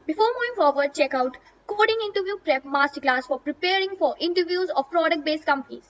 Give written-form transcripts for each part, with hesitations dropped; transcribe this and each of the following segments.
Before moving forward, check out Coding Interview Prep Masterclass for preparing for interviews of product-based companies.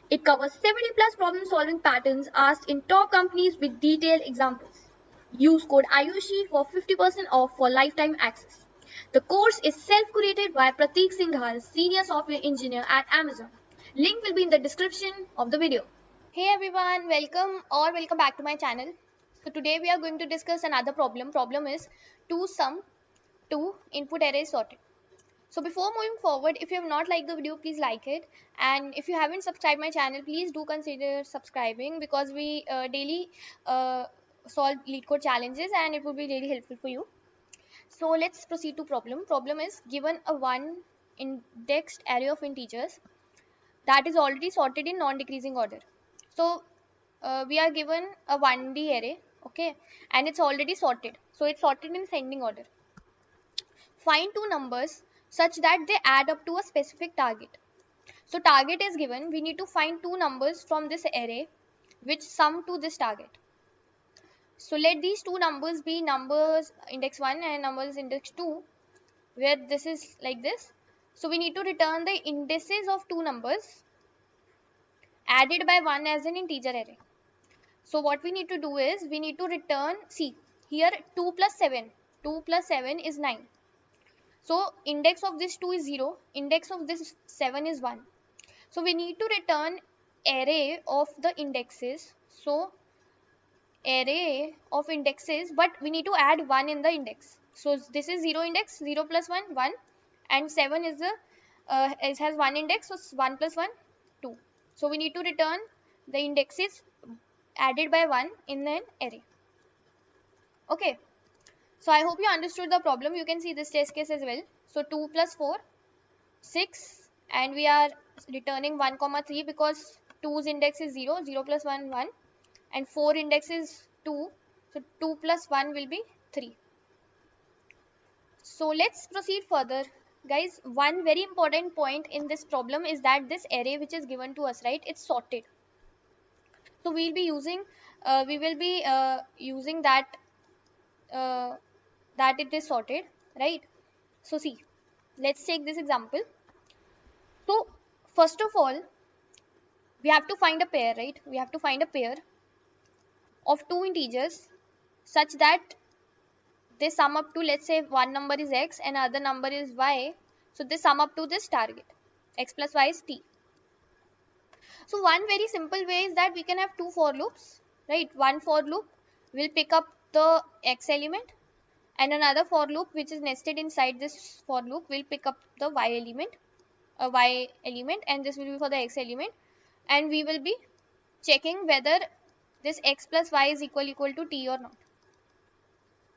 It covers 70 plus problem-solving patterns asked in top companies with detailed examples. Use code IUSHI for 50% off for lifetime access. The course is self-curated by Prateek Singhal, Senior Software Engineer at Amazon. Link will be in the description of the video. Hey everyone, welcome back to my channel. So today we are going to discuss another problem. Problem is to sum two input arrays sorted. So before moving forward, if you have not liked the video, please like it, and if you haven't subscribed my channel, please do consider subscribing because we daily solve lead code challenges and it would be really helpful for you. So let's proceed to problem. Problem is given a one indexed array of integers that is already sorted in non-decreasing order. So we are given a 1D array, okay, and it's already sorted. So it's sorted in ascending order. Find two numbers such that they add up to a specific target. So target is given. We need to find two numbers from this array which sum to this target. So let these two numbers be numbers index 1 and numbers index 2, where this is like this. So we need to return the indices of two numbers added by 1 as an integer array. So what we need to do is we need to return, see here 2 plus 7. 2 plus 7 is 9. So index of this 2 is 0, index of this 7 is 1. So we need to return array of the indexes. So array of indexes, but we need to add 1 in the index. So this is 0 index, 0 plus 1, 1, and 7 is the it has 1 index, so 1 plus 1, 2. So we need to return the indexes added by 1 in an array. Okay. So I hope you understood the problem. You can see this test case as well. So 2 plus 4, 6, and we are returning 1 comma 3 because 2's index is 0, 0 plus 1, 1, and 4 index is 2. So 2 plus 1 will be 3. So let's proceed further. Guys, one very important point in this problem is that this array which is given to us, right, it's sorted. So we will be using that that it is sorted, right? So see, let's take this example. So first of all, we have to find a pair, right? We have to find a pair of two integers such that they sum up to, let's say one number is x and other number is y. So they sum up to this target. X plus y is t. So one very simple way is that we can have two for loops, right? One for loop will pick up the x element and another for loop which is nested inside this for loop will pick up the y element, and this will be for the x element, and we will be checking whether this x plus y is equal to t or not.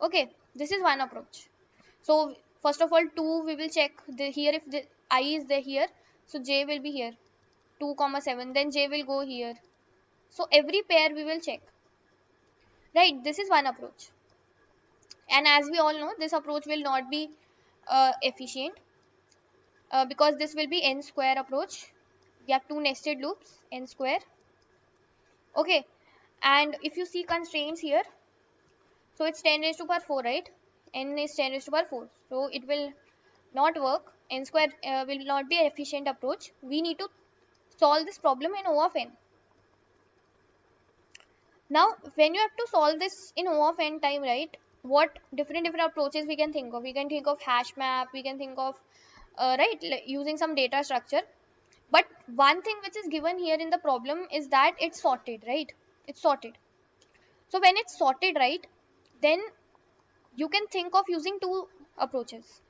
Okay, this is one approach. So first of all, 2 we will check here if the I is there here, so j will be here 2 comma 7, then j will go here. So every pair we will check, right? This is one approach, and as we all know, this approach will not be efficient because this will be n square approach. We have two nested loops, n square. Okay, and if you see constraints here, so it's 10 raised to power 4, right? N is 10 raised to power 4, so it will not work. N square will not be an efficient approach. We need to solve this problem in O of n. Now when you have to solve this in O of n time, right, what different approaches we can think of? We can think of hash map, we can think of right, using some data structure. But one thing which is given here in the problem is that it's sorted, right? It's sorted. So when it's sorted, right, then you can think of using two approaches.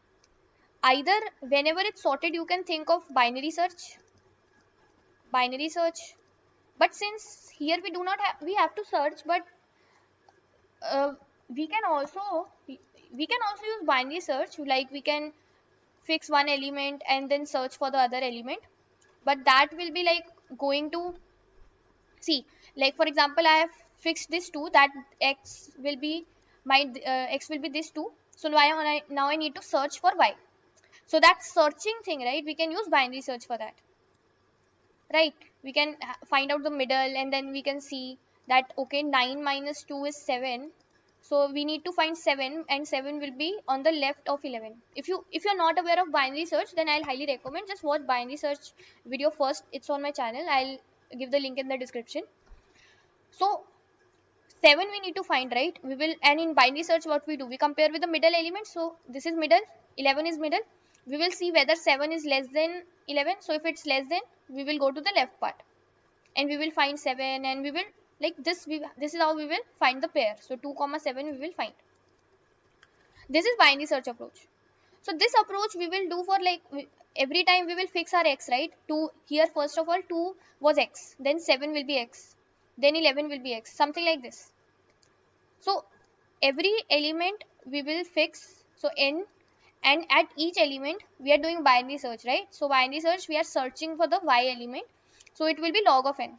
Either whenever it's sorted, you can think of binary search. But since here we do not have, we have to search, but uh, we can also use binary search, like we can fix one element and then search for the other element, but that will be like going to see, like for example, I have fixed this 2, that x will be x will be this 2. So now I need to search for y. So that searching thing, right, we can use binary search for that, right? We can find out the middle and then we can see that okay, 9 minus 2 is 7. So we need to find 7, and 7 will be on the left of 11. If you're not aware of binary search, then I'll highly recommend just watch binary search video first. It's on my channel. I'll give the link in the description. So 7 we need to find, right? We will, and in binary search what we do, we compare with the middle element. So this is middle, 11 is middle. We will see whether 7 is less than 11. So if it's less than, we will go to the left part and we will find 7, and we will like this. This is how we will find the pair. So 2 comma 7 we will find. This is binary search approach. So this approach we will do for like every time we will fix our x, right? 2 here, first of all 2 was x, then 7 will be x, then 11 will be x, something like this. So every element we will fix, so n, and at each element we are doing binary search, right? So binary search, we are searching for the y element, so it will be log of n.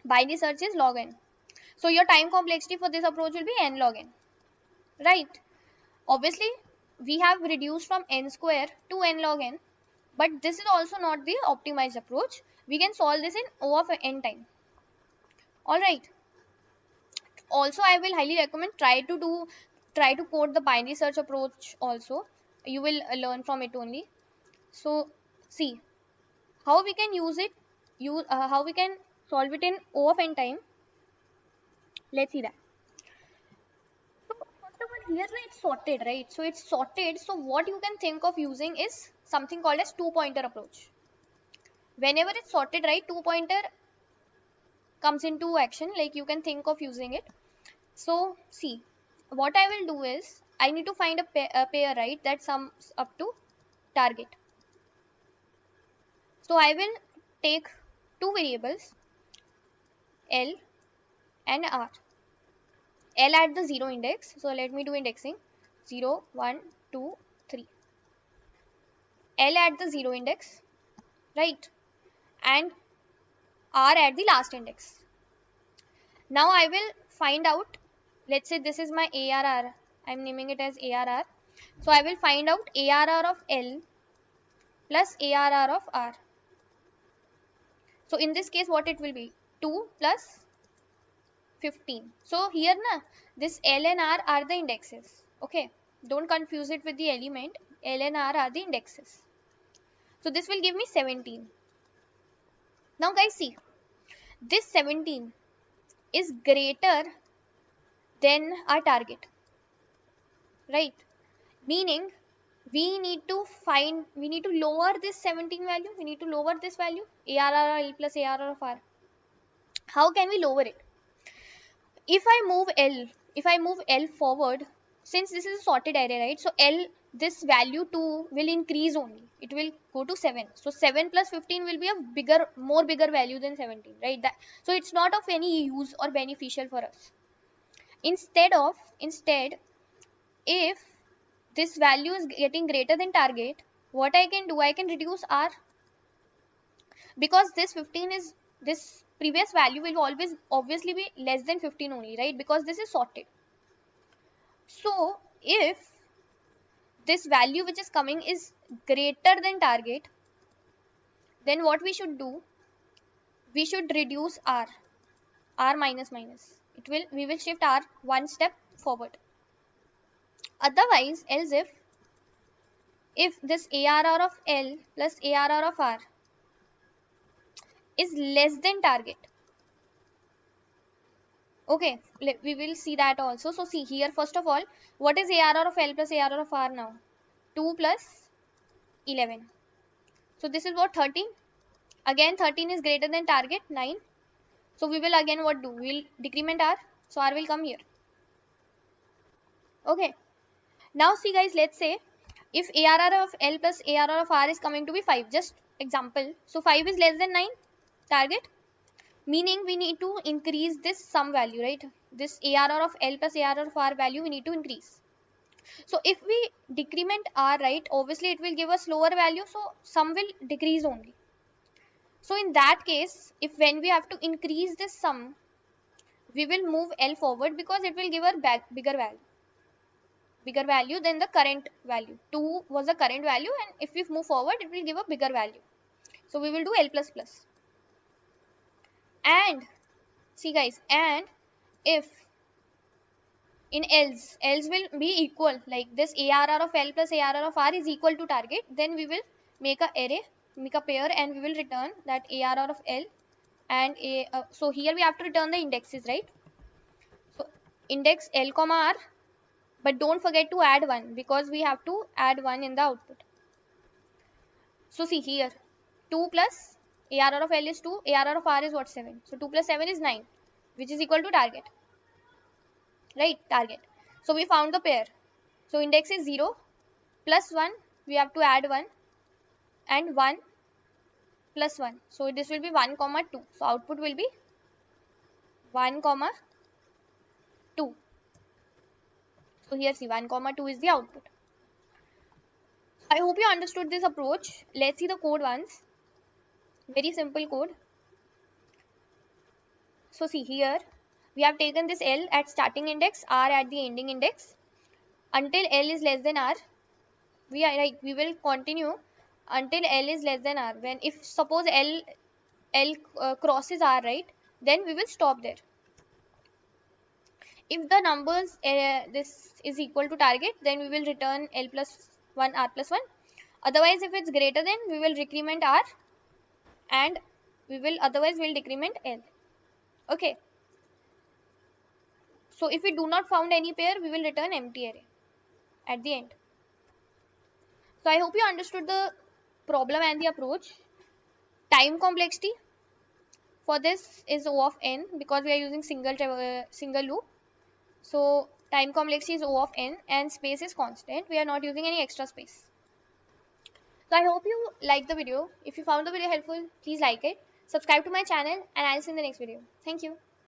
Binary search is log n. So your time complexity for this approach will be n log n, right? Obviously we have reduced from n square to n log n, but this is also not the optimized approach. We can solve this in O of n time. Alright. Also I will highly recommend try to code the binary search approach also. You will learn from it only. So see how we can use it, how we can solve it in O of n time. Let's see that. So first of all, here it's sorted, right? So it's sorted. So what you can think of using is something called as two pointer approach. Whenever it's sorted, right, two pointer comes into action, like you can think of using it. So see, what I will do is I need to find a pair, right, that sums up to target. So I will take two variables L and R. L at the 0 index. So let me do indexing 0, 1, 2, 3. L at the 0 index, right, and R at the last index. Now I will find out, let's say this is my ARR. I'm naming it as ARR. So I will find out ARR of L plus ARR of R. So in this case what it will be? 2 plus 15. So here na, this L and R are the indexes. Okay, don't confuse it with the element. L and R are the indexes. So this will give me 17. Now guys see, this 17 is greater than our target, right? Meaning we need to lower this 17 value, we need to lower this value, ARR L plus ARR of R. How can we lower it? If I move L forward, since this is a sorted array, right? So L, this value 2 will increase only. It will go to 7. So 7 plus 15 will be a more bigger value than 17, right? So it's not of any use or beneficial for us. Instead, if this value is getting greater than target, what I can do, I can reduce R, because this 15 is, this previous value will always obviously be less than 15 only, right? Because this is sorted. So if this value which is coming is greater than target, then what we should do, we should reduce R minus minus. We will shift R one step forward. Otherwise, else if this ARR of L plus ARR of R is less than target, okay, we will see that also. So see here, first of all, what is ARR of L plus ARR of R now? 2 plus 11. So this is what, 13. Again 13 is greater than target, 9. So we will again what do? We will decrement R. So R will come here. Okay. Now see guys, let's say if ARR of L plus ARR of R is coming to be 5. Just example. So 5 is less than 9 target. Meaning we need to increase this sum value, right? This ARR of L plus ARR of R value we need to increase. So if we decrement R, right, obviously it will give us lower value. So sum will decrease only. So in that case, if when we have to increase this sum, we will move L forward, because it will give a bigger value than the current value. 2 was the current value, and if we move forward, it will give a bigger value. So we will do L plus plus. And see guys, and if in else will be equal, like this ARR of L plus ARR of R is equal to target, then we will make a array, make a pair, and we will return that ARR of L and so here we have to return the indexes, right? So index L comma R, but don't forget to add 1 because we have to add 1 in the output. So see here, 2 plus ARR of L is 2, ARR of R is what, 7. So 2 plus 7 is 9, which is equal to target, right? Target. So we found the pair. So index is 0 plus 1, we have to add 1, and 1 plus 1. So this will be 1 comma 2. So output will be 1 comma 2. So here see 1 comma 2 is the output. I hope you understood this approach. Let's see the code once. Very simple code. So see here, we have taken this L at starting index, R at the ending index. Until L is less than R, we will continue until L is less than R. When if suppose L crosses R, right, then we will stop there. If the numbers this is equal to target, then we will return L plus 1, R plus 1. Otherwise, if it's greater than, we will decrement R, and otherwise we'll decrement L. Okay. So if we do not found any pair, we will return empty array at the end. So I hope you understood the problem and the approach. Time complexity for this is O of n because we are using single loop. So time complexity is O of n and space is constant. We are not using any extra space. So I hope you liked the video. If you found the video helpful, please like it. Subscribe to my channel and I'll see you in the next video. Thank you.